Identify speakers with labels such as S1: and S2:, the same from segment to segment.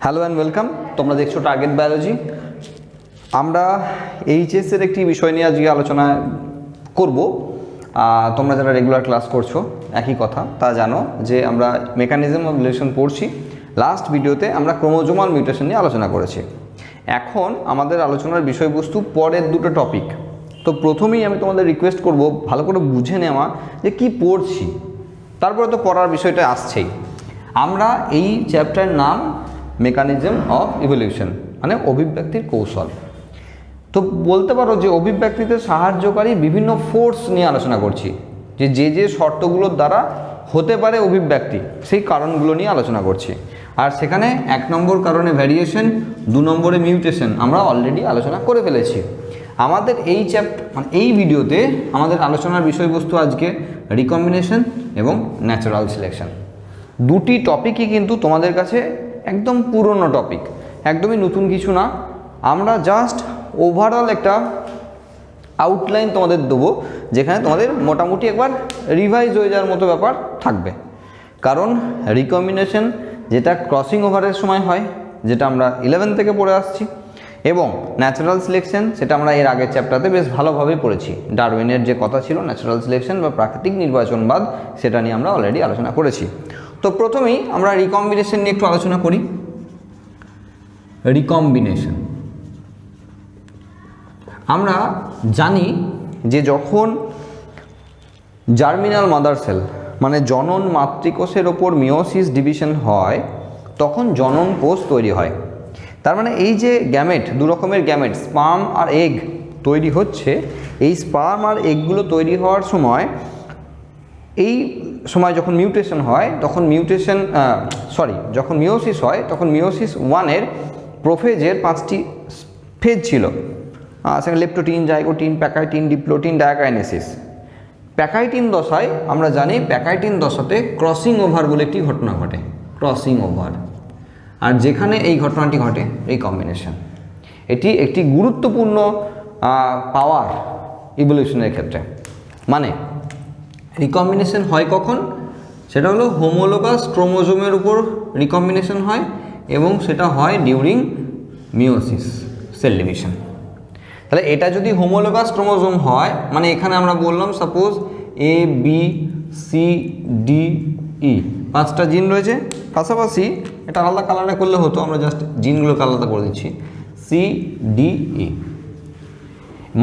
S1: Hello and welcome. তোমরা দেখছো target biology. আমরা এইচএসের একটি বিষয় নিয়ে আজকে আলোচনা করব। তোমরা যারা রেগুলার ক্লাস করছো একই কথা তা জানো যে আমরা মেকানিজম অফ ইভলিউশন পড়ছি। লাস্ট ভিডিওতে আমরা ক্রোমোজোমাল মিউটেশন নিয়ে আলোচনা করেছি। এখন আমাদের আলোচনার বিষয়বস্তু পরের দুটো টপিক। তো প্রথমেই আমি তোমাদের রিকোয়েস্ট করব ভালো করে বুঝে নেওয়া যে কি পড়ছি, তারপরে তো পড়ার বিষয়টা আসছেই। আমরা এই চ্যাপ্টারের নাম মেকানিজম অফ ইভলিউশন, মানে অভিব্যক্তির কৌশল। তো বলতে পারো যে অভিব্যক্তিতে সাহায্যকারী বিভিন্ন ফোর্স নিয়ে আলোচনা করছি, যে যে শর্তগুলোর দ্বারা হতে পারে অভিব্যক্তি, সেই কারণগুলো নিয়ে আলোচনা করছি। আর সেখানে 1 নম্বর কারণে ভ্যারিয়েশন, 2 নম্বরে মিউটেশন আমরা অলরেডি আলোচনা করে ফেলেছি। আমাদের এই মানে এই ভিডিওতে আমাদের আলোচনার বিষয়বস্তু আজকে রিকম্বিনেশন এবং ন্যাচারাল সিলেকশন। দুটি টপিকই কিন্তু তোমাদের কাছে একদম পুরনো টপিক, একদমই নতুন কিছু না। আমরা জাস্ট ওভারঅল একটা আউটলাইন তোমাদের দেবো, যেখানে তোমাদের মোটামুটি একবার রিভাইজ হয়ে যাওয়ার মতো ব্যাপার থাকবে। কারণ রিকম্বিনেশন যেটা ক্রসিং ওভারের সময় হয়, যেটা আমরা 11 থেকে পড়ে আসছি, এবং ন্যাচারাল সিলেকশন সেটা আমরা এর আগের চ্যাপ্টারতে বেশ ভালোভাবে পড়েছি। ডারউইনের যে কথা ছিল ন্যাচারাল সিলেকশন বা প্রাকৃতিক নির্বাচনবাদ, সেটা নিয়ে আমরা অলরেডি আলোচনা করেছি। তো প্রথমেই আমরা রিকম্বিনেশন নিয়ে একটু আলোচনা করি। রিকম্বিনেশন আমরা জানি যে যখন জার্মিনাল মাদার সেল মানে জনন মাতৃকোষের ওপর মিওসিস ডিভিশন হয়, তখন জনন কোষ তৈরি হয়। তার মানে এই যে গ্যামেট, দু রকমের গ্যামেট স্পার্ম আর এগ তৈরি হচ্ছে, এই স্পার্ম আর এগগুলো তৈরি হওয়ার সময় যখন মিউটেশন হয় তখন যখন মিওসিস হয় তখন মিওসিস 1-এর প্রোফেজের 5টি ফেজ ছিল। সেখানে leptotene, zygotene, pachytene, diplotene, diakinesis. Pachytene দশায় আমরা জানি প্যাকাইটিন দশাতে ক্রসিং ওভার বলে একটি ঘটনা ঘটে, ক্রসিং ওভার। আর যেখানে এই ঘটনাটি ঘটে রিকম্বিনেশন। এটি একটি গুরুত্বপূর্ণ পাওয়ার ইভলিউশনের ক্ষেত্রে। মানে রিকম্বিনেশন হয় কখন? সেটা হলো হোমোলোগাস ক্রোমোজোমের উপর রিকম্বিনেশন হয়, এবং সেটা হয় ডিউরিং মিওসিস, সেল ডিভিশন। তাহলে এটা যদি হোমোলোগাস ক্রোমোজোম হয়, মানে এখানে আমরা বললাম suppose A B C D E 5টা জিন রয়েছে, পাশাপাশি এটা আলাদা কালারে করলে হতো, আমরা জাস্ট জিনগুলোকে আলাদা করে দিচ্ছি, C D E।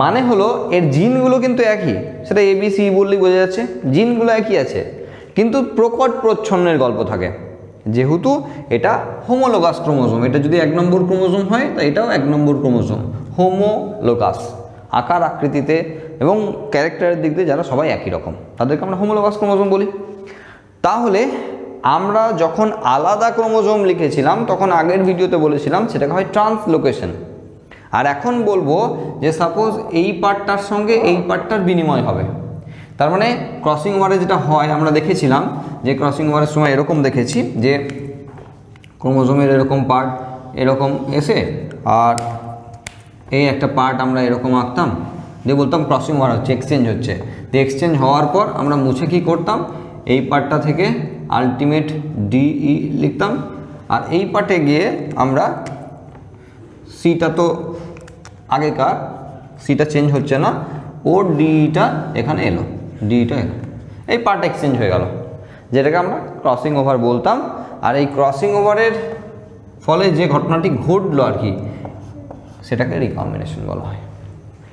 S1: মানে হলো এর জিনগুলো কিন্তু একই, সেটা ABC বললেই বোঝা যাচ্ছে, জিনগুলো একই আছে, কিন্তু প্রকট প্রচ্ছন্নের গল্প থাকে। যেহেতু এটা হোমোলোগাস ক্রোমোজোম, এটা যদি 1 নম্বর ক্রোমোজোম হয় তা এটাও 1 নম্বর ক্রোমোজোম, হোমোলোগাস। আকার আকৃতিতে এবং ক্যারেক্টারের দিক দিয়ে যারা সবাই একই রকম, তাদেরকে আমরা হোমোলোগাস ক্রোমোজোম বলি। তাহলে আমরা যখন আলাদা ক্রোমোজোম লিখেছিলাম তখন আগের ভিডিওতে বলেছিলাম সেটাকে হয় ট্রান্সলোকেশন। আর এখন বলবো যে সাপোজ এই পার্টটার সঙ্গে এই পার্টটার বিনিময় হবে। তার মানে ক্রসিং ওভারে যেটা হয় আমরা দেখেছিলাম যে ক্রসিং ওভারের সময় এরকম দেখেছি যে ক্রোমোজোমের এরকম পার্ট এরকম এসে, আর এই একটা পার্ট আমরা এরকম আঁকতাম, দিয়ে বলতাম ক্রসিং ওভার হচ্ছে, এক্সচেঞ্জ হচ্ছে। তো এক্সচেঞ্জ হওয়ার পর আমরা মুছে কী করতাম, এই পার্টটা থেকে আলটিমেট DE লিখতাম, আর এই পার্টে গিয়ে আমরা সিটা তো আগেকার, সিটা চেঞ্জ হচ্ছে না, ওর ডিটা এখানে এলো, ডিটা এলো, এই পার্ট এক্সচেঞ্জ হয়ে গেল, যেটাকে আমরা ক্রসিং ওভার বলতাম। আর এই ক্রসিং ওভারের ফলে যে ঘটনাটি ঘটলো আর কি, সেটাকে রিকম্বিনেশন বলা হয়।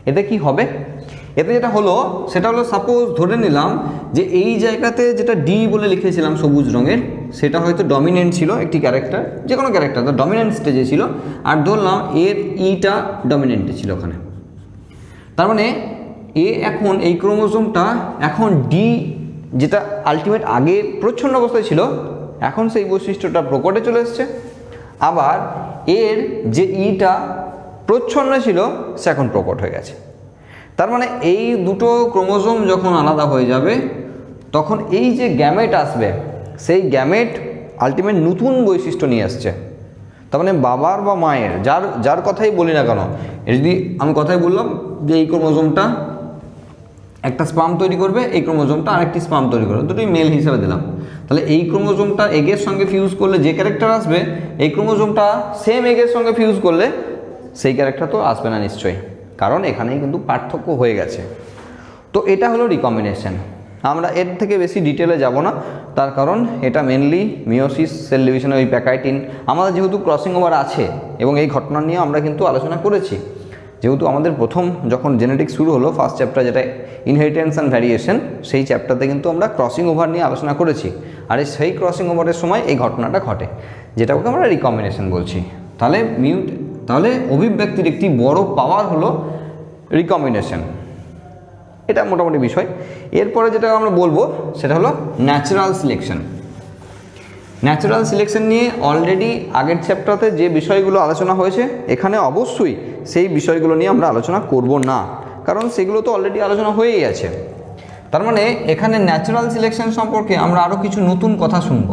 S1: এতে কি হবে? এতে যেটা হলো সেটা হলো সাপোজ ধরে নিলাম যে এই জায়গাতে যেটা ডি বলে লিখেছিলাম সবুজ রঙের, সেটা হয়তো ডমিনেন্ট ছিল, একটি ক্যারেক্টার, যে কোনো ক্যারেক্টার তো ডমিনেন্ট স্টেজে ছিল, আর ধরলাম এর ইটা ডমিনেন্টে ছিল ওখানে। তার মানে এখন এই ক্রোমোজোমটা এখন ডি যেটা আলটিমেট আগে প্রচ্ছন্ন অবস্থায় ছিল, এখন সেই বৈশিষ্ট্যটা প্রকটে চলে এসছে। আবার এর যে ইটা প্রচ্ছন্ন ছিল সে এখন প্রকট হয়ে গেছে। তার মানে এই দুটো ক্রোমোজোম যখন আলাদা হয়ে যাবে তখন এই যে গ্যামেট আসবে, সেই গ্যামেট আলটিমেট নতুন বৈশিষ্ট্য নিয়ে আসছে। তার মানে বাবার বা মায়ের যার কথাই বলি না কেন, যদি আমি কথাই বললাম যে এই ক্রোমোজোমটা একটা স্পাম তৈরি করবে, এই ক্রোমোজোমটা আরেকটি স্পাম তৈরি করবে, দুটোই মেল হিসাবে দিলাম। তাহলে এই ক্রোমোজোমটা এগের সঙ্গে ফিউজ করলে যে ক্যারেক্টার আসবে, এই ক্রোমোজোমটা সেম এগের সঙ্গে ফিউজ করলে সেই ক্যারেক্টার তো আসবে না নিশ্চয়ই, কারণ এখানেই কিন্তু পার্থক্য হয়ে গেছে। তো এটা হলো রিকম্বিনেশন। আমরা এর থেকে বেশি ডিটেলে যাব না, তার কারণ এটা মেনলি মিওসিস, সেল ডিভিশনে ওই প্যাকাইটিন আমাদের যেহেতু ক্রসিং ওভার আছে, এবং এই ঘটনা নিয়ে আমরা কিন্তু আলোচনা করেছি। যেহেতু আমাদের প্রথম যখন জেনেটিক্স শুরু হলো, ফার্স্ট চ্যাপ্টার যেটা ইনহেরিটেন্স অ্যান্ড ভ্যারিয়েশন, সেই চ্যাপ্টারতে কিন্তু আমরা ক্রসিং ওভার নিয়ে আলোচনা করেছি। আর সেই ক্রসিং ওভারের সময় এই ঘটনাটা ঘটে, যেটাকে আমরা রিকম্বিনেশন বলছি। তাহলে অভিব্যক্তির একটি বড় পাওয়ার হলো রিকম্বিনেশন, এটা মোটামুটি বিষয়। এরপরে যেটা আমরা বলবো সেটা হলো ন্যাচারাল সিলেকশন। ন্যাচারাল সিলেকশন নিয়ে অলরেডি আগের চ্যাপ্টারতে যে বিষয়গুলো আলোচনা হয়েছে, এখানে অবশ্যই সেই বিষয়গুলো নিয়ে আমরা আলোচনা করব না, কারণ সেগুলো তো অলরেডি আলোচনা হয়েই আছে। তার মানে এখানে ন্যাচারাল সিলেকশন সম্পর্কে আমরা আরও কিছু নতুন কথা শুনব।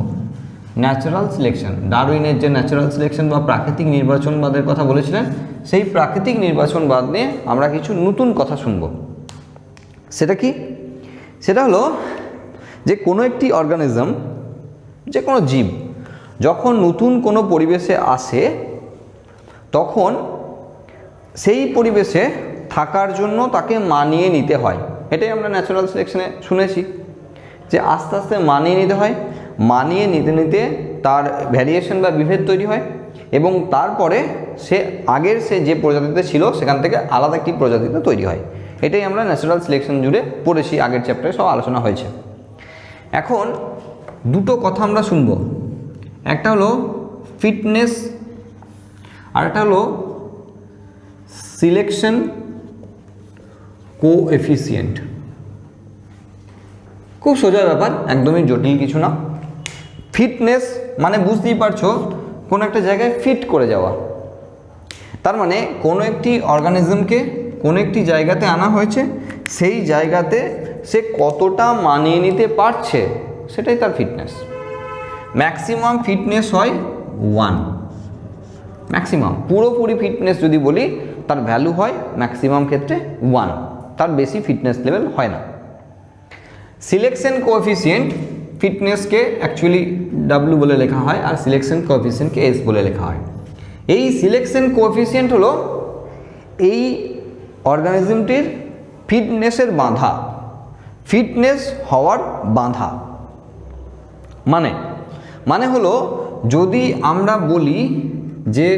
S1: ন্যাচারাল সিলেকশন, ডারউইনের যে ন্যাচারাল সিলেকশন বা প্রাকৃতিক নির্বাচনবাদের কথা বলেছিলেন, সেই প্রাকৃতিক নির্বাচনবাদ নিয়ে আমরা কিছু নতুন কথা শুনব। সেটা কি? সেটা হলো যে কোনো একটি অর্গানিজম, যে কোনো জীব যখন নতুন কোনো পরিবেশে আসে, তখন সেই পরিবেশে থাকার জন্য তাকে মানিয়ে নিতে হয়। এটাই আমরা ন্যাচারাল সিলেকশনে শুনেছি, যে আস্তে আস্তে মানিয়ে নিতে হয়, মানিয়ে নিতে নিতে তার ভ্যারিয়েশন বা বিভেদ তৈরি হয়, এবং তারপরে সে যে প্রজাতিতে ছিল সেখান থেকে আলাদা একটি প্রজাতিতে তৈরি হয়। এটাই আমরা ন্যাচারাল সিলেকশন জুড়ে পড়েছি, আগের চ্যাপ্টারে সব আলোচনা হয়েছে। এখন দুটো কথা আমরা শুনব, একটা হলো ফিটনেস আর একটা হলো সিলেকশন কোএফিসিয়েন্ট। খুব সোজা ব্যাপার, একদমই জটিল কিছু না। ফিটনেস মানে বুঝতেই পারছো, কোনো একটা জায়গায় ফিট করে যাওয়া। তার মানে কোনো একটি অর্গানিজমকে কোনো একটি জায়গাতে আনা হয়েছে, সেই জায়গাতে সে কতটা মানিয়ে নিতে পারছে সেটাই তার ফিটনেস। ম্যাক্সিমাম ফিটনেস হয় 1, ম্যাক্সিমাম পুরোপুরি ফিটনেস যদি বলি তার ভ্যালু হয় ম্যাক্সিমাম ক্ষেত্রে 1, তার বেশি ফিটনেস লেভেল হয় না। সিলেকশন কোএফিসিয়েন্ট, ফিটনেসকে অ্যাকচুয়ালি W বলে লেখা হয়, আর সিলেকশন কোএফিসিয়েন্টকে S বলে লেখা হয়। এই সিলেকশন কোএফিসিয়েন্ট হলো এই অর্গানিজমটির ফিটনেসের বাঁধা, ফিটনেস হওয়ার বাঁধা। মানে হলো, যদি আমরা বলি যে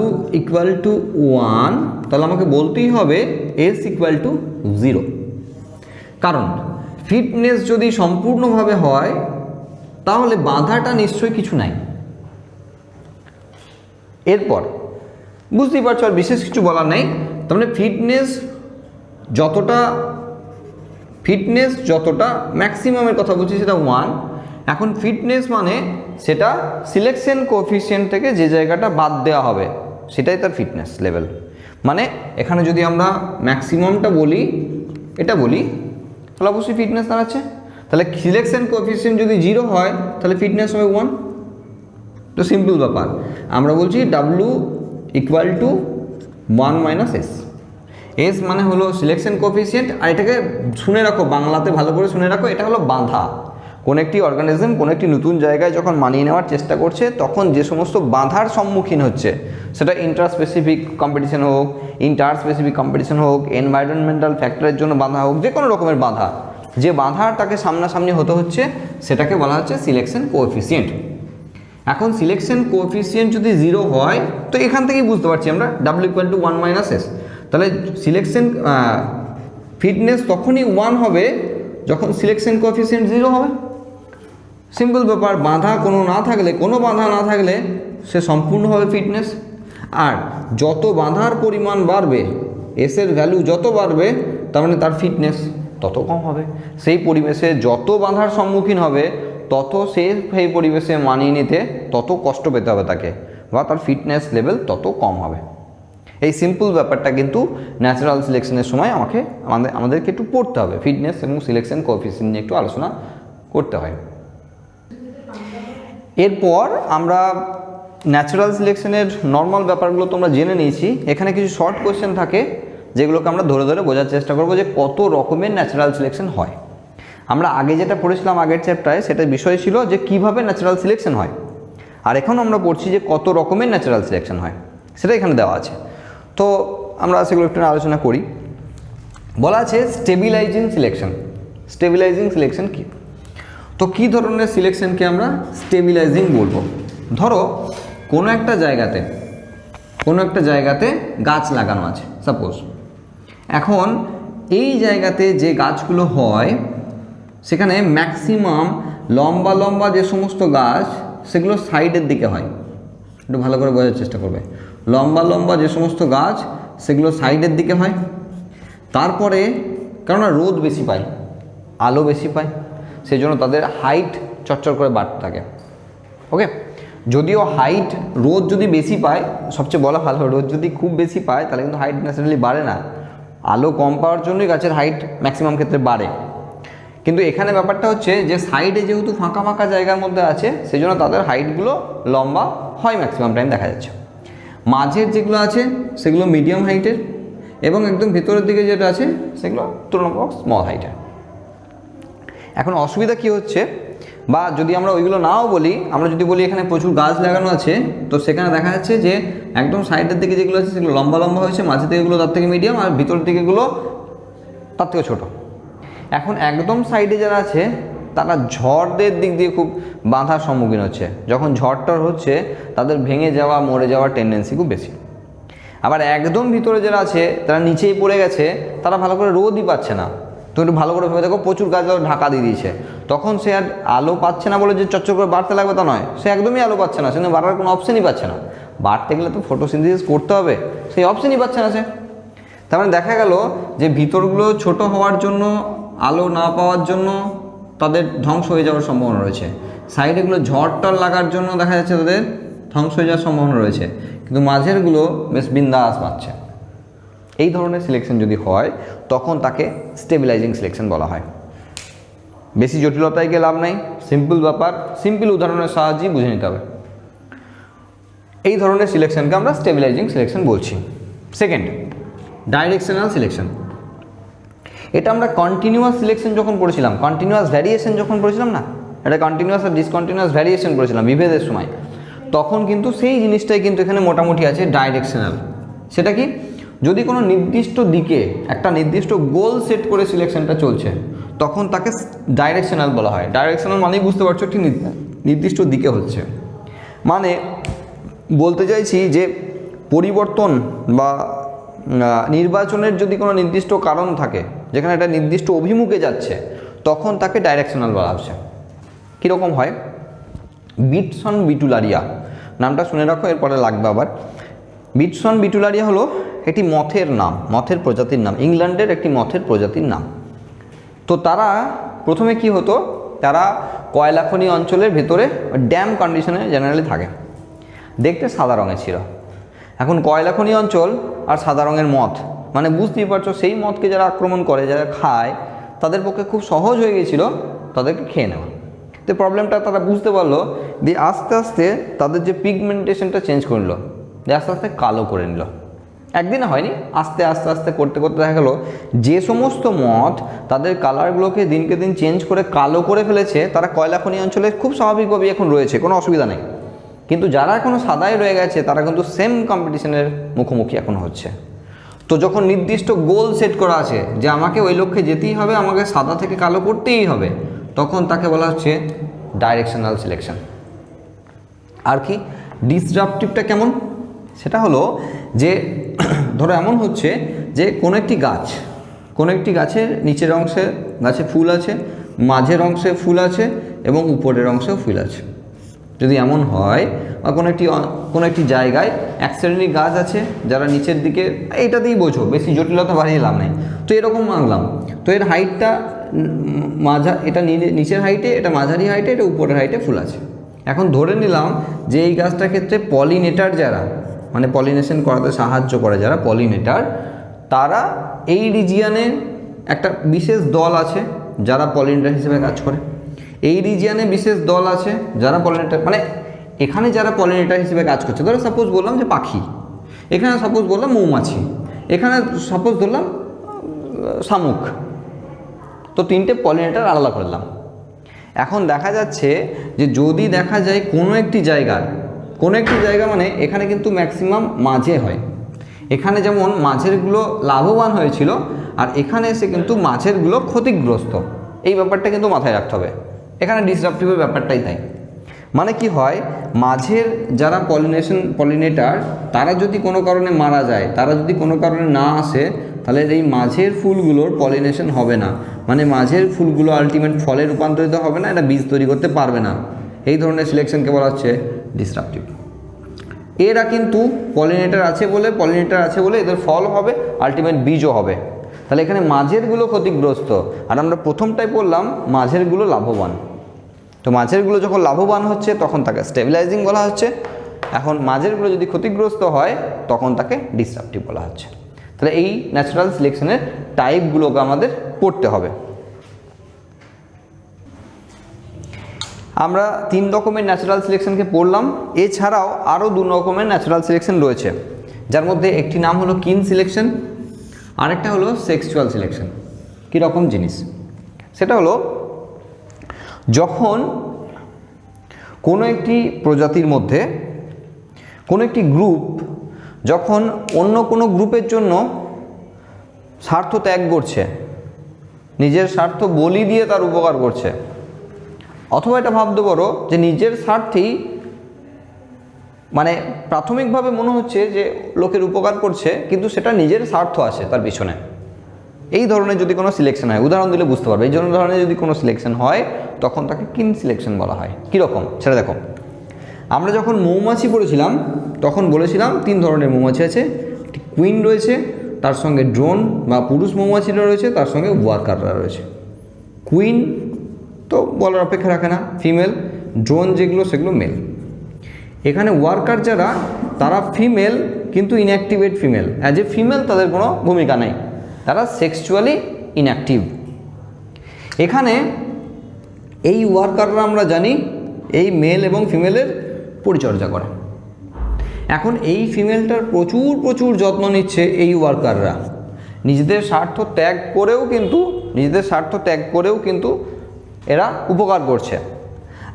S1: W = 1, তাহলে আমাকে বলতেই হবে S = 0, কারণ ফিটনেস যদি সম্পূর্ণভাবে হয় তাহলে বাঁধাটা নিশ্চয়ই কিছু নাই। এরপর বুঝতেই পারছো আর বিশেষ কিছু বলার নেই। তার মানে ফিটনেস যতটা ম্যাক্সিমামের কথা বলছি সেটা 1। এখন ফিটনেস মানে সেটা সিলেকশন কোএফিসিয়েন্ট থেকে যে জায়গাটা বাদ দেওয়া হবে সেটাই তার ফিটনেস লেভেল। মানে এখানে যদি আমরা ম্যাক্সিমামটা বলি, এটা বলি, তাহলে অবশ্যই ফিটনেস দাঁড়াচ্ছে। তাহলে সিলেকশন কোএফিসিয়েন্ট যদি 0 হয় তাহলে ফিটনেস হবে 1। তো সিম্পল ব্যাপার, আমরা বলছি W = 1 - S। S মানে হলো সিলেকশন কোএফিসিয়েন্ট, আর এটাকে শুনে রাখো, বাংলাতে ভালো করে শুনে রাখো, এটা হলো বাঁধা। কোন একটি অর্গানিজম কোন একটি নতুন জায়গায় যখন মানিয়ে নেওয়ার চেষ্টা করছে, তখন যে সমস্ত বাধার সম্মুখীন হচ্ছে, সেটা ইন্ট্রাস্পেসিফিক কম্পিটিশন হোক, ইন্টারস্পেসিফিক কম্পিটিশন হোক, এনভায়রনমেন্টাল ফ্যাক্টরের জন্য বাধা হোক, যে কোনো রকমের বাধা, যে বাধার তাকে সামনাসামনি হতে হচ্ছে, সেটাকে বলা হচ্ছে সিলেকশন কোএফিসিয়েন্ট। এখন সিলেকশন কোএফিসিয়েন্ট যদি 0 হয়, তো এখান থেকেই বুঝতে পারছি আমরা W = 1 - S। তাহলে সিলেকশন ফিটনেস তখনই 1 হবে যখন সিলেকশন কোএফিসিয়েন্ট 0 হবে। সিম্পল ব্যাপার, কোনো বাধা না থাকলে সে সম্পূর্ণভাবে ফিটনেস। আর যত বাধার পরিমাণ বাড়বে, এসের ভ্যালু যত বাড়বে, তার মানে তার ফিটনেস তত কম হবে। সেই পরিবেশে যত বাধার সম্মুখীন হবে, তত সেই পরিবেশে মানিয়ে নিতে তত কষ্ট পেতে হবে তাকে, বা তার ফিটনেস লেভেল তত কম হবে। এই সিম্পল ব্যাপারটা কিন্তু ন্যাচারাল সিলেকশনের সময় আমাদেরকে একটু পড়তে হবে, ফিটনেস এবং সিলেকশন কোএফিসিয়েন্ট নিয়ে একটু আলোচনা করতে হয়। এরপর আমরা ন্যাচারাল সিলেকশনের নর্মাল ব্যাপারগুলো তোমরা জেনে নিয়েছি। এখানে কিছু শর্ট কোয়েশ্চেন থাকে, যেগুলোকে আমরা ধরে ধরে বোঝার চেষ্টা করবো যে কত রকমের ন্যাচারাল সিলেকশন হয়। আমরা আগে যেটা পড়েছিলাম আগের চ্যাপ্টারে, সেটার বিষয় ছিল যে কিভাবে ন্যাচারাল সিলেকশন হয়, আর এখন আমরা পড়ছি যে কত রকমের ন্যাচারাল সিলেকশন হয়, সেটা এখানে দেওয়া আছে। তো আমরা সেগুলো একটু আলোচনা করি। বলা আছে স্টেবিলাইজিং সিলেকশন। স্টেবিলাইজিং সিলেকশন কি? তো কী ধরনের সিলেকশনকে আমরা স্টেবিলাইজিং বলবো? ধরো কোনো একটা জায়গাতে গাছ লাগানো আছে সাপোজ। এখন এই জায়গাতে যে গাছগুলো হয় সেখানে ম্যাক্সিমাম লম্বা লম্বা যে সমস্ত গাছ সেগুলো সাইডের দিকে হয়। একটু ভালো করে বোঝার চেষ্টা করবে। লম্বা লম্বা যে সমস্ত গাছ সেগুলো সাইডের দিকে হয়। তারপরে কেননা রোদ বেশি পায়, আলো বেশি পায়, সেই জন্য তাদের হাইট চচ্চর করে বাড়তে থাকে। ওকে, যদিও হাইট রোদ যদি বেশি পায়, সবচেয়ে বলা ভালো, রোদ যদি খুব বেশি পায় তাহলে কিন্তু হাইট ন্যাচারালি বাড়ে না। আলো কম পাওয়ার জন্যই গাছের হাইট ম্যাক্সিমাম ক্ষেত্রে বাড়ে। কিন্তু এখানে ব্যাপারটা হচ্ছে যে সাইডে যেহেতু ফাঁকা ফাঁকা জায়গার মধ্যে আছে, সেই জন্য তাদের হাইটগুলো লম্বা হয় ম্যাক্সিমাম টাইম দেখা যাচ্ছে। মাঝের যেগুলো আছে সেগুলো মিডিয়াম হাইটের, এবং একদম ভেতরের দিকে যেটা আছে সেগুলো তুলনামূলক স্মল হাইটের। এখন অসুবিধা কি হচ্ছে, বা যদি আমরা ওইগুলো নাও বলি, আমরা যদি বলি এখানে প্রচুর গাছ লাগানো আছে, তো সেখানে দেখা যাচ্ছে যে একদম সাইডের দিকে যেগুলো আছে সেগুলো লম্বা লম্বা হয়েছে, মাঝের দিকেগুলো তার থেকে মিডিয়াম, আর ভিতরের দিকেগুলো তার থেকে ছোটো। এখন একদম সাইডে যারা আছে তারা ঝড়দের দিক দিয়ে খুব বাধার সম্মুখীন হচ্ছে। যখন ঝড়টা হচ্ছে তাদের ভেঙে যাওয়া, মরে যাওয়ার টেন্ডেন্সি খুব বেশি। আবার একদম ভিতরে যারা আছে তারা নিচেই পড়ে গেছে, তারা ভালো করে রোদই পাচ্ছে না। তো একটু ভালো করে ভেবে দেখো, প্রচুর গাছ ঢাকা দিয়ে দিয়েছে, তখন সে আর আলো পাচ্ছে না বলে যে চচ্চর করে বাড়তে লাগবে তা নয়, সে একদমই আলো পাচ্ছে না, সে বাড়ার কোনো অপশনই পাচ্ছে না। বাড়তে গেলে তো ফটোসিনথেসিস করতে হবে, সেই অপশনই পাচ্ছে না সে। তার মানে দেখা গেল যে ভিতরগুলো ছোট হওয়ার জন্য, আলো না পাওয়ার জন্য তাদের ধ্বংস হয়ে যাওয়ার সম্ভাবনা রয়েছে। সাইডেগুলো ঝড়টার লাগার জন্য দেখা যাচ্ছে তাদের ধ্বংস হয়ে যাওয়ার সম্ভাবনা রয়েছে, কিন্তু মাঝেরগুলো বেশ বিন্দাস পাচ্ছে। এই ধরনের সিলেকশন যদি হয় তখন তাকে স্টেবিলাইজিং সিলেকশন বলা হয়। বেশি জটিলতায় গিয়ে লাভ নাই, সিম্পল ব্যাপার, সিম্পল উদাহরণের সাহায্যেই বুঝে নিতে হবে। এই ধরনের সিলেকশনকে আমরা স্টেবিলাইজিং সিলেকশন বলছি। Second, directional selection. এটা আমরা কন্টিনিউয়াস সিলেকশন যখন পড়েছিলাম, কন্টিনিউয়াস ভ্যারিয়েশন যখন পড়েছিলাম না, এটা কন্টিনিউয়াস আর ডিসকন্টিনিউয়াস ভ্যারিয়েশন পড়েছিলাম বিভেদের সময়, তখন কিন্তু সেই জিনিসটাই কিন্তু এখানে মোটামুটি আছে ডাইরেকশনাল। সেটা কি, যদি কোনো নির্দিষ্ট দিকে একটা নির্দিষ্ট গোল সেট করে সিলেকশনটা চলছে, তখন তাকে ডাইরেকশনাল বলা হয়। ডাইরেকশনাল মানেই বুঝতে পারছো একটি নির্দিষ্ট দিকে হচ্ছে। মানে বলতে চাইছি যে পরিবর্তন বা নির্বাচনের যদি কোনো নির্দিষ্ট কারণ থাকে, যেখানে একটা নির্দিষ্ট অভিমুখে যাচ্ছে, তখন তাকে ডাইরেকশনাল বলা হচ্ছে। কীরকম হয়? বিটসন বিটুলারিয়া নামটা শুনে রাখো, এরপরে লাগবে আবার। বিটসন বিটুলারিয়া হলো একটি মথের নাম, মথের প্রজাতির নাম, ইংল্যান্ডের একটি মথের প্রজাতির নাম। তো তারা প্রথমে কি হতো, তারা কয়লা খনি অঞ্চলের ভেতরে ড্যাম কন্ডিশনে জেনারেলি থাকে, দেখতে সাদা রঙের ছিল। এখন কয়লা খনি অঞ্চল আর সাদা রঙের মথ, মানে বুঝতেই পারছো সেই মথকে যারা আক্রমণ করে, যারা খায়, তাদের পক্ষে খুব সহজ হয়ে গেছিলো তাদেরকে খেয়ে নেওয়া। তো প্রবলেমটা তারা বুঝতে পারলো, দিয়ে আস্তে আস্তে তাদের যে পিগমেন্টেশনটা চেঞ্জ করে নিল, দিয়ে আস্তে আস্তে কালো করে নিল। একদিনে হয়নি, আস্তে আস্তে আস্তে করতে করতে দেখা গেলো যে সমস্ত মথ তাদের কালারগুলোকে দিনকে দিন চেঞ্জ করে কালো করে ফেলেছে, তারা কয়লা খনি অঞ্চলে খুব স্বাভাবিকভাবেই এখন রয়েছে, কোনো অসুবিধা নেই। কিন্তু যারা এখনও সাদাই রয়ে গেছে তারা কিন্তু সেম কম্পিটিশনের মুখোমুখি এখন হচ্ছে। তো যখন নির্দিষ্ট গোল সেট করা আছে যে আমাকে ওই লক্ষ্যে যেতেই হবে, আমাকে সাদা থেকে কালো করতেই হবে, তখন তাকে বলা হচ্ছে ডাইরেকশনাল সিলেকশন। আর কি ডিসরাপটিভটা কেমন? সেটা হলো যে ধরো এমন হচ্ছে যে কোনো একটি গাছের নিচের অংশে গাছে ফুল আছে, মাঝের অংশে ফুল আছে এবং উপরের অংশেও ফুল আছে। যদি এমন হয়, বা কোনো একটি জায়গায় এক শ্রেণীর গাছ আছে যারা নিচের দিকে, এইটাতেই বোঝো, বেশি জটিলতা বাড়িয়ে লাভ নেই। তো এরকম মানলাম, তো এর হাইটটা এটা নিচের হাইটে, এটা মাঝারি হাইটে, এটা উপরের হাইটে ফুল আছে। এখন ধরে নিলাম যে এই গাছটার ক্ষেত্রে পলিনেটার যারা, মানে পলিনেশন করাতে সাহায্য করে যারা পলিনেটার, তারা এই রিজিয়ানে একটা বিশেষ দল আছে যারা পলিনেটার হিসেবে কাজ করে। এই রিজিয়ানে বিশেষ দল আছে যারা পলিনেটার, মানে এখানে যারা পলিনেটার হিসেবে কাজ করছে, ধরো সাপোজ বললাম যে পাখি, এখানে সাপোজ বললাম মৌমাছি, এখানে সাপোজ ধরলাম শামুক, তো তিনটে পলিনেটার আলাদা করলাম। এখন দেখা যাচ্ছে যে যদি দেখা যায় কোনো একটি জায়গা মানে এখানে কিন্তু ম্যাক্সিমাম মাঝে হয়, এখানে যেমন মাঝেরগুলো লাভবান হয়েছিল আর এখানে এসে কিন্তু মাঝেরগুলো ক্ষতিগ্রস্ত, এই ব্যাপারটা কিন্তু মাথায় রাখতে হবে। এখানে ডিসরাপটিভের ব্যাপারটাই তাই। মানে কি হয়, মাঝের যারা পলিনেটার তারা যদি কোনো কারণে মারা যায়, তারা যদি কোনো কারণে না আসে, তাহলে এই মাঝের ফুলগুলোর পলিনেশন হবে না, মানে মাঝের ফুলগুলো আলটিমেট ফলে রূপান্তরিত হবে না, এটা বীজ তৈরি করতে পারবে না। এই ধরনের সিলেকশনকে বলা হচ্ছে ডিসরাপটিভ। এরা কিন্তু পলিনেটার আছে বলে এদের ফল হবে, আলটিমেট বীজও হবে। তাহলে এখানে মাঝেরগুলো ক্ষতিগ্রস্ত, আর আমরা প্রথমটাই বললাম মাঝেরগুলো লাভবান। তো মাঝেরগুলো যখন লাভবান হচ্ছে তখন তাকে স্টেবিলাইজিং বলা হচ্ছে, এখন মাঝেরগুলো যদি ক্ষতিগ্রস্ত হয় তখন তাকে ডিসরাপটিভ বলা হচ্ছে। তাহলে এই ন্যাচারাল সিলেকশনের টাইপগুলোকে আমাদের পড়তে হবে। আমরা 3 রকমের ন্যাচারাল সিলেকশনকে পড়লাম, এছাড়াও আরও 2 রকমের ন্যাচারাল সিলেকশন রয়েছে, যার মধ্যে একটি নাম হলো কিন সিলেকশন, আরেকটা হলো সেক্সুয়াল সিলেকশন। কীরকম জিনিস সেটা হলো, যখন কোনো একটি প্রজাতির মধ্যে কোনো একটি গ্রুপ যখন অন্য কোনো গ্রুপের জন্য স্বার্থ ত্যাগ করছে, নিজের স্বার্থ বলি দিয়ে তার উপকার করছে, অথবা এটা ভাবতে পারো যে নিজের স্বার্থেই, মানে প্রাথমিকভাবে মনে হচ্ছে যে লোকের উপকার করছে কিন্তু সেটা নিজের স্বার্থ আছে তার পিছনে, এই ধরনের যদি কোনো সিলেকশন হয়, উদাহরণ দিলে বুঝতে পারবে, এই ধরনের যদি কোনো সিলেকশন হয় তখন তাকে কিন সিলেকশন বলা হয়। কীরকম সেটা দেখো, আমরা যখন মৌমাছি পড়েছিলাম তখন বলেছিলাম 3 ধরনের মৌমাছি আছে, একটি কুইন রয়েছে, তার সঙ্গে ড্রোন বা পুরুষ মৌমাছিরা রয়েছে, তার সঙ্গে ওয়ার্কাররা রয়েছে। কুইন তো বলার অপেক্ষা রাখে না, ফিমেল, ড্রোন যেগুলো সেগুলো মেল। এখানে ওয়ার্কার যারা তারা ফিমেল কিন্তু inactivate female, as a female তাদের কোনো ভূমিকা নেই, তারা সেক্সুয়ালি ইনঅ্যাক্টিভ। এখানে এই ওয়ার্কাররা আমরা জানি এই মেল এবং ফিমেলের পরিচর্যা করে। এখন এই ফিমেলটার প্রচুর যত্ন নিচ্ছে এই ওয়ার্কাররা, নিজেদের স্বার্থ ত্যাগ করেও কিন্তু এরা উপকার করছে।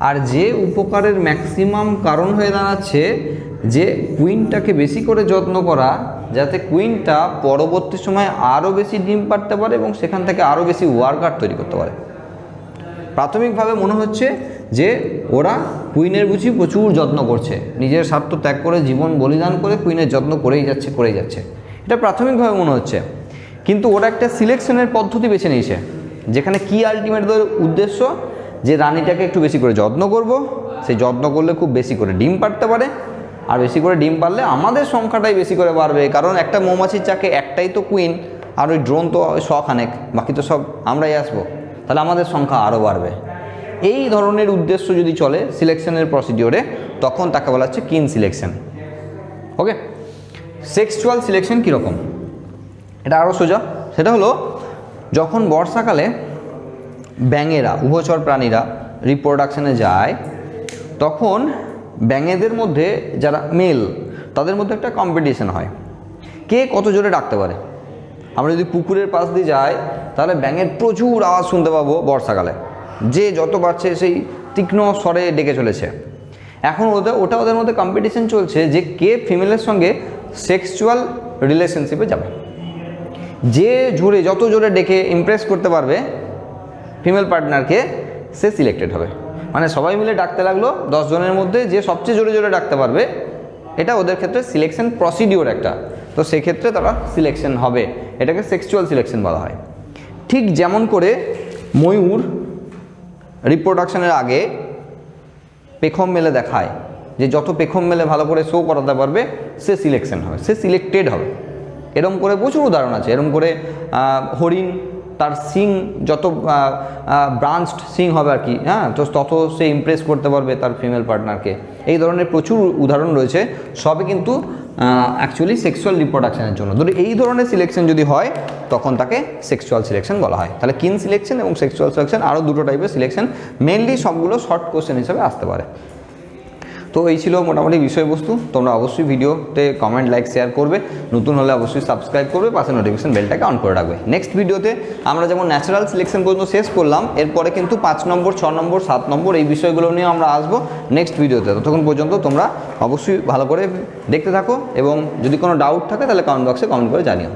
S1: আর যে উপকারের ম্যাক্সিমাম কারণ হয়ে দাঁড়াচ্ছে যে কুইনটাকে বেশি করে যত্ন করা, যাতে কুইনটা পরবর্তী সময় আরও বেশি ডিম পাড়তে পারে এবং সেখান থেকে আরও বেশি ওয়ার্কার তৈরি করতে পারে। প্রাথমিকভাবে মনে হচ্ছে যে ওরা কুইনের বুঝি প্রচুর যত্ন করছে, নিজের স্বার্থ ত্যাগ করে জীবন বলিদান করে কুইনের যত্ন করেই যাচ্ছে, এটা প্রাথমিকভাবে মনে হচ্ছে। কিন্তু ওরা একটা সিলেকশনের পদ্ধতি বেছে নিয়েছে, যেখানে কি আলটিমেট উদ্দেশ্য যে রানীটাকে একটু বেশি করে যত্ন করব, সেই যত্ন করলে খুব বেশি করে ডিম পাড়তে পারে, আর বেশি করে ডিম পারলে আমাদের সংখ্যাটাই বেশি করে বাড়বে, কারণ একটা মৌমাছির চাকে একটাই তো কুইন, আর ওই ড্রোন তো 100 খানেক, বাকি তো সব আমরাই আসবো, তাহলে আমাদের সংখ্যা আরও বাড়বে। এই ধরনের উদ্দেশ্য যদি চলে সিলেকশনের প্রসিডিওরে, তখন তাকে বলা হচ্ছে কিন সিলেকশন। ওকে, সেক্সুয়াল সিলেকশন কীরকম, এটা আরও সোজা। সেটা হলো যখন বর্ষাকালে ব্যাঙেরা, উভচর প্রাণীরা রিপ্রোডাকশানে যায়, তখন ব্যাঙেদের মধ্যে যারা মেল তাদের মধ্যে একটা কম্পিটিশন হয়, কে কত জোরে ডাকতে পারে। আমরা যদি পুকুরের পাশ দিয়ে যাই তাহলে ব্যাঙের প্রচুর আওয়াজ শুনতে পাবো বর্ষাকালে, যে যত বাড়ছে সেই তীক্ষ্ণ স্বরে ডেকে চলেছে। এখন ওদের মধ্যে কম্পিটিশন চলছে যে কে ফিমেলের সঙ্গে সেক্সুয়াল রিলেশনশিপে যাবে, যে যত জোরে ডেকে ইমপ্রেস করতে পারবে ফিমেল পার্টনারকে, সে সিলেক্টেড হবে। মানে সবাই মিলে ডাকতে লাগলো, 10 জনের মধ্যে যে সবচেয়ে জোরে ডাকতে পারবে, এটা ওদের ক্ষেত্রে সিলেকশন প্রসিডিওর একটা, তো সেক্ষেত্রে তারা সিলেকশন হবে, এটাকে সেক্সুয়াল সিলেকশন বলা হয়। ঠিক যেমন করে ময়ূর রিপ্রোডাকশনের আগে পেখম মেলে দেখায়, যে যত পেখম মেলে ভালো করে শো করাতে পারবে সে সিলেকশন হবে, সে সিলেক্টেড হবে। এরকম করে প্রচুর উদাহরণ আছে। এরকম করে হরিণ, তার সিং যত ব্রাঞ্চড সিং হবে আর কি, হ্যাঁ, তো তত সে ইমপ্রেস করতে পারবে তার ফিমেল পার্টনারকে। এই ধরনের প্রচুর উদাহরণ রয়েছে, সবই কিন্তু অ্যাকচুয়ালি সেক্সুয়াল রিপ্রোডাকশনের জন্য। ধরো এই ধরনের সিলেকশন যদি হয় তখন তাকে সেক্সুয়াল সিলেকশন বলা হয়। তাহলে কিন সিলেকশন এবং সেক্সুয়াল সিলেকশন আরও 2 টাইপের সিলেকশন, মেনলি সবগুলো শর্ট কোশ্চেন হিসেবে আসতে পারে। তো এই ছিল মোটামুটি বিষয়বস্তু। তোমরা অবশ্যই ভিডিওতে কমেন্ট, লাইক, শেয়ার করবে। নতুন হলে অবশ্যই সাবস্ক্রাইব করবে, পাশে নোটিফিকেশন বেলটাকে অন করে রাখবে। নেক্সট ভিডিওতে আমরা যেমন ন্যাচারাল সিলেকশন পর্যন্ত শেষ করলাম, এরপরে কিন্তু 5 নম্বর, 6 নম্বর, 7 নম্বর এই বিষয়গুলো নিয়ে আমরা আসবো নেক্সট ভিডিওতে। ততক্ষণ পর্যন্ত তোমরা অবশ্যই ভালো করে দেখতে থাকো এবং যদি কোনো ডাউট থাকে তাহলে কমেন্ট বক্সে কমেন্ট করে জানিও।